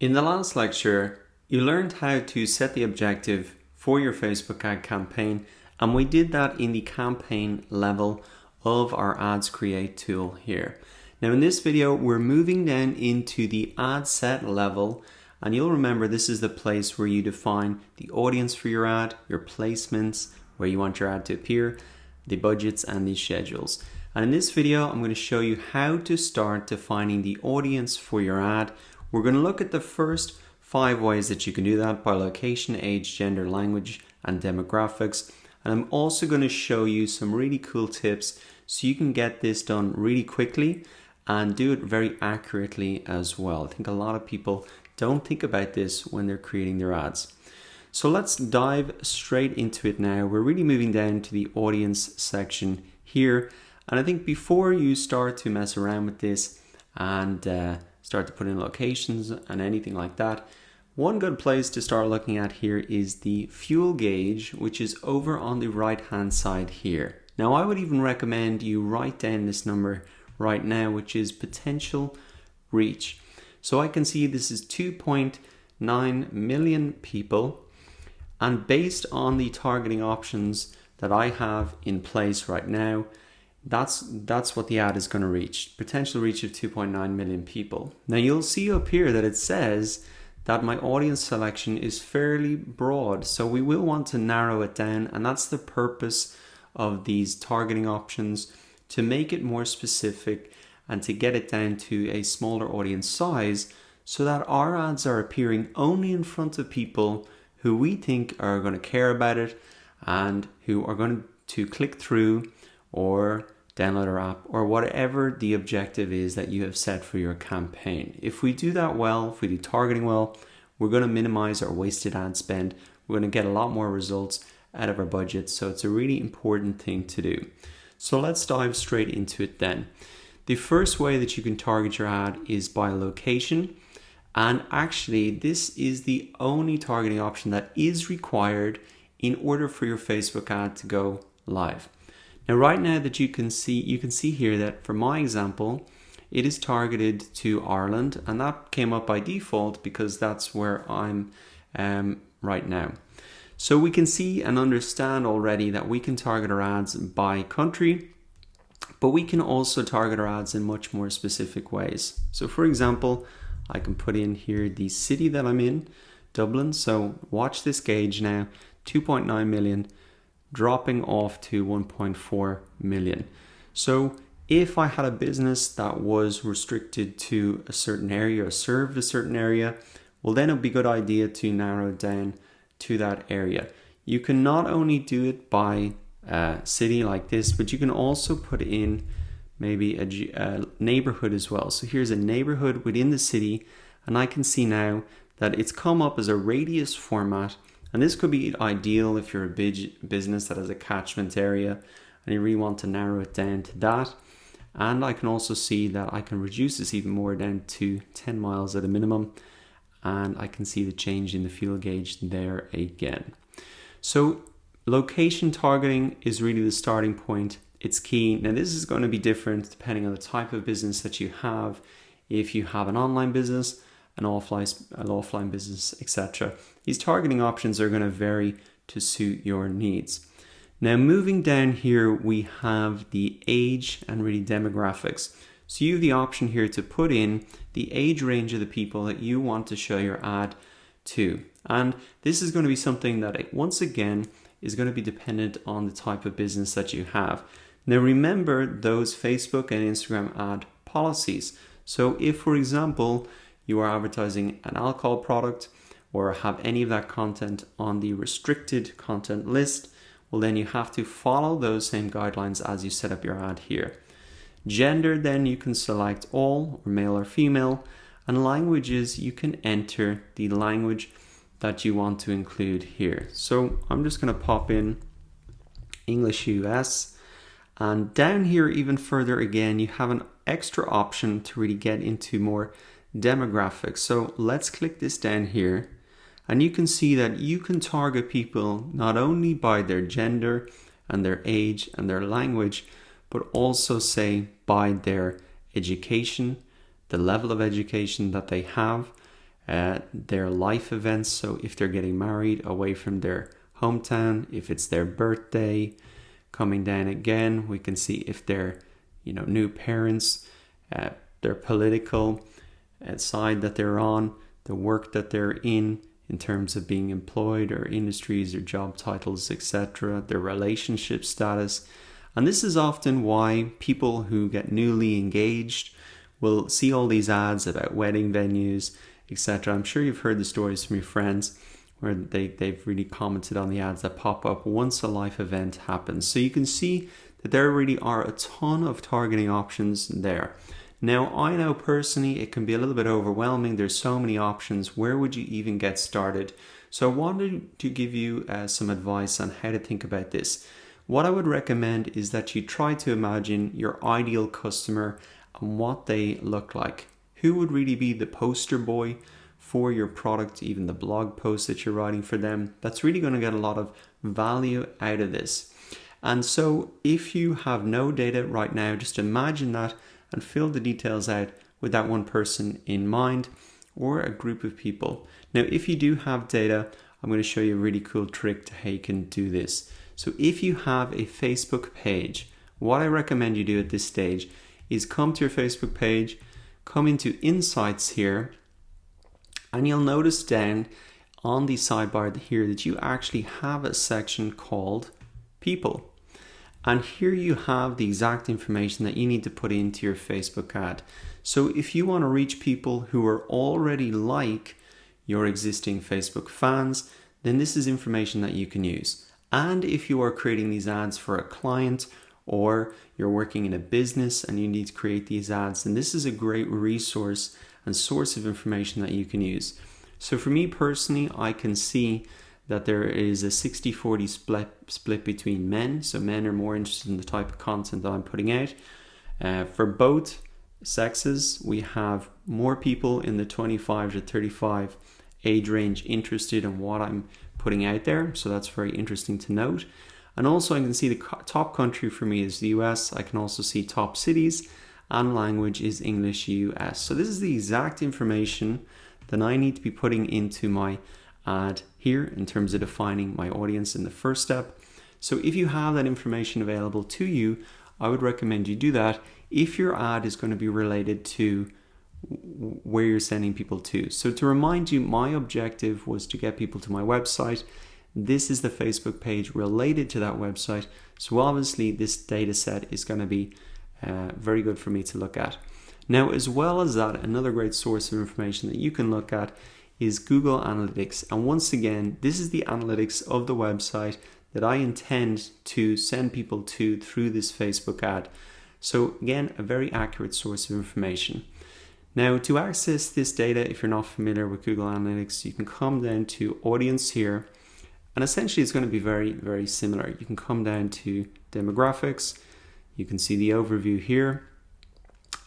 In the last lecture, you learned how to set the objective for your Facebook ad campaign, and we did that in the campaign level of our Ads Create tool here. Now in this video, we're moving down into the ad set level, and you'll remember this is the place where you define the audience for your ad, your placements, where you want your ad to appear, the budgets and the schedules. And in this video, I'm going to show you how to start defining the audience for your ad. We're going to look at the first 5 ways that you can do that by location, age, gender, language, and demographics. And I'm also going to show you some really cool tips so you can get this done really quickly and do it very accurately as well. I think a lot of people don't think about this when they're creating their ads. So let's dive straight into it now. We're really moving down to the audience section here. And I think before you start to mess around with this and start to put in locations and anything like that, one good place to start looking at here is the fuel gauge, which is over on the right hand side here. Now I would even recommend you write down this number right now, which is potential reach. So I can see this is 2.9 million people, and based on the targeting options that I have in place right now, that's what the ad is going to reach. Potential reach of 2.9 million people. Now you'll see up here that it says that my audience selection is fairly broad, so we will want to narrow it down, and that's the purpose of these targeting options, to make it more specific and to get it down to a smaller audience size so that our ads are appearing only in front of people who we think are going to care about it and who are going to click through or download our app, or whatever the objective is that you have set for your campaign. If we do that well, if we do targeting well, we're going to minimize our wasted ad spend. We're going to get a lot more results out of our budget. So it's a really important thing to do. So let's dive straight into it then. The first way that you can target your ad is by location. And actually, this is the only targeting option that is required in order for your Facebook ad to go live. Now, right now that you can see here that for my example, it is targeted to Ireland, and that came up by default because that's where I'm right now. So we can see and understand already that we can target our ads by country, but we can also target our ads in much more specific ways. So for example, I can put in here the city that I'm in, Dublin. So watch this gauge now, 2.9 million. Dropping off to 1.4 million. So if I had a business that was restricted to a certain area or served a certain area, well then it would be a good idea to narrow it down to that area. You can not only do it by city like this, but you can also put in maybe a neighborhood as well. So here's a neighborhood within the city, and I can see now that it's come up as a radius format. And this could be ideal if you're a big business that has a catchment area and you really want to narrow it down to that. And I can also see that I can reduce this even more down to 10 miles at a minimum. And I can see the change in the fuel gauge there again. So location targeting is really the starting point. It's key. Now this is going to be different depending on the type of business that you have. If you have an online business, an offline business, etc. These targeting options are going to vary to suit your needs. Now moving down here, we have the age and really demographics. So you have the option here to put in the age range of the people that you want to show your ad to. And this is going to be something that once again is going to be dependent on the type of business that you have. Now remember those Facebook and Instagram ad policies. So if, for example, you are advertising an alcohol product or have any of that content on the restricted content list, well then you have to follow those same guidelines as you set up your ad here. Gender, then you can select all, or male or female, and languages, you can enter the language that you want to include here. So I'm just going to pop in English US, and down here even further again, you have an extra option to really get into more demographics. So let's click this down here, and you can see that you can target people not only by their gender and their age and their language, but also say by their education, the level of education that they have, their life events. So if they're getting married away from their hometown, if it's their birthday, coming down again, we can see if they're, new parents, their political side that they're on, the work that they're in terms of being employed, or industries or job titles, etc., their relationship status. And this is often why people who get newly engaged will see all these ads about wedding venues, etc. I'm sure you've heard the stories from your friends where they've really commented on the ads that pop up once a life event happens. So you can see that there really are a ton of targeting options there. Now, I know personally it can be a little bit overwhelming. There's so many options. Where would you even get started? So I wanted to give you some advice on how to think about this. What I would recommend is that you try to imagine your ideal customer and what they look like. Who would really be the poster boy for your product, even the blog post that you're writing for them? That's really going to get a lot of value out of this. And so if you have no data right now, just imagine that and fill the details out with that one person in mind, or a group of people. Now, if you do have data, I'm going to show you a really cool trick to how you can do this. So if you have a Facebook page, what I recommend you do at this stage is come to your Facebook page, come into Insights here, and you'll notice down on the sidebar here that you actually have a section called People. And here you have the exact information that you need to put into your Facebook ad. So if you want to reach people who are already like your existing Facebook fans, then this is information that you can use. And if you are creating these ads for a client, or you're working in a business and you need to create these ads, then this is a great resource and source of information that you can use. So for me personally, I can see that there is a 60-40 split between men. So men are more interested in the type of content that I'm putting out. For both sexes, we have more people in the 25 to 35 age range interested in what I'm putting out there. So that's very interesting to note. And also I can see the top country for me is the US. I can also see top cities, and language is English US. So this is the exact information that I need to be putting into my ad here in terms of defining my audience in the first step. So if you have that information available to you, I would recommend you do that if your ad is going to be related to where you're sending people to. So to remind you, my objective was to get people to my website. This is the Facebook page related to that website. So obviously this data set is going to be very good for me to look at. Now, as well as that, another great source of information that you can look at is Google Analytics. And once again, this is the analytics of the website that I intend to send people to through this Facebook ad. So again, a very accurate source of information. Now, to access this data, if you're not familiar with Google Analytics, you can come down to Audience here. And essentially it's going to be very, very similar. You can come down to Demographics. You can see the overview here.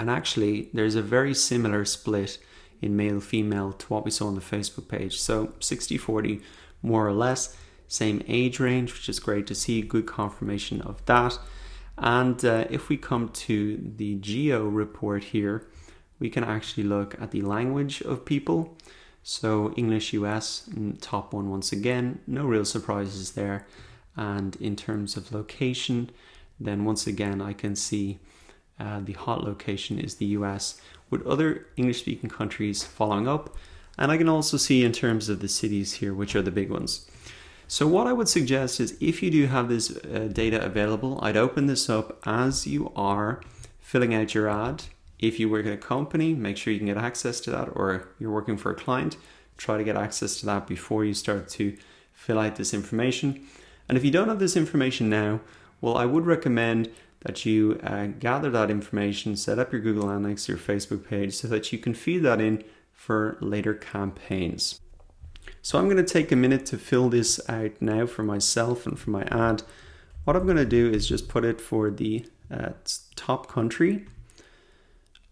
And actually, there's a very similar split in male female to what we saw on the Facebook page. So 60-40 more or less, same age range, which is great to see, good confirmation of that. And if we come to the geo report here, we can actually look at the language of people. So English US, top one once again, no real surprises there. And in terms of location, then once again I can see the hot location is the US, with other English-speaking countries following up. And I can also see in terms of the cities here, which are the big ones. So what I would suggest is if you do have this data available, I'd open this up as you are filling out your ad. If you work at a company, make sure you can get access to that, or you're working for a client, try to get access to that before you start to fill out this information. And if you don't have this information now, well, I would recommend that you gather that information, set up your Google Analytics, your Facebook page, so that you can feed that in for later campaigns. So I'm going to take a minute to fill this out now for myself and for my ad. What I'm going to do is just put it for the top country.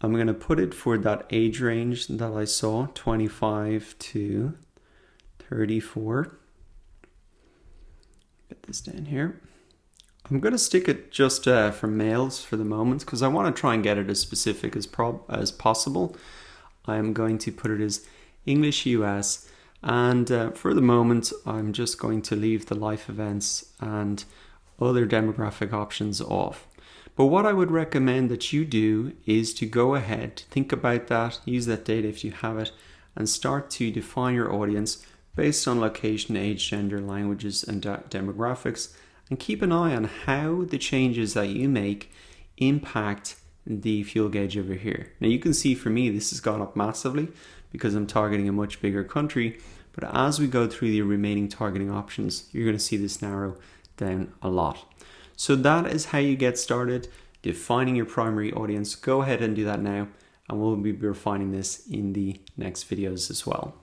I'm going to put it for that age range that I saw, 25 to 34. Get this down here. I'm going to stick it just for males for the moment because I want to try and get it as specific as possible. I'm going to put it as English US, and for the moment I'm just going to leave the life events and other demographic options off. But what I would recommend that you do is to go ahead, think about that, use that data if you have it, and start to define your audience based on location, age, gender, languages, and demographics, and keep an eye on how the changes that you make impact the fuel gauge over here. Now you can see for me this has gone up massively because I'm targeting a much bigger country, but as we go through the remaining targeting options, you're going to see this narrow down a lot. So that is how you get started defining your primary audience. Go ahead and do that now, and we'll be refining this in the next videos as well.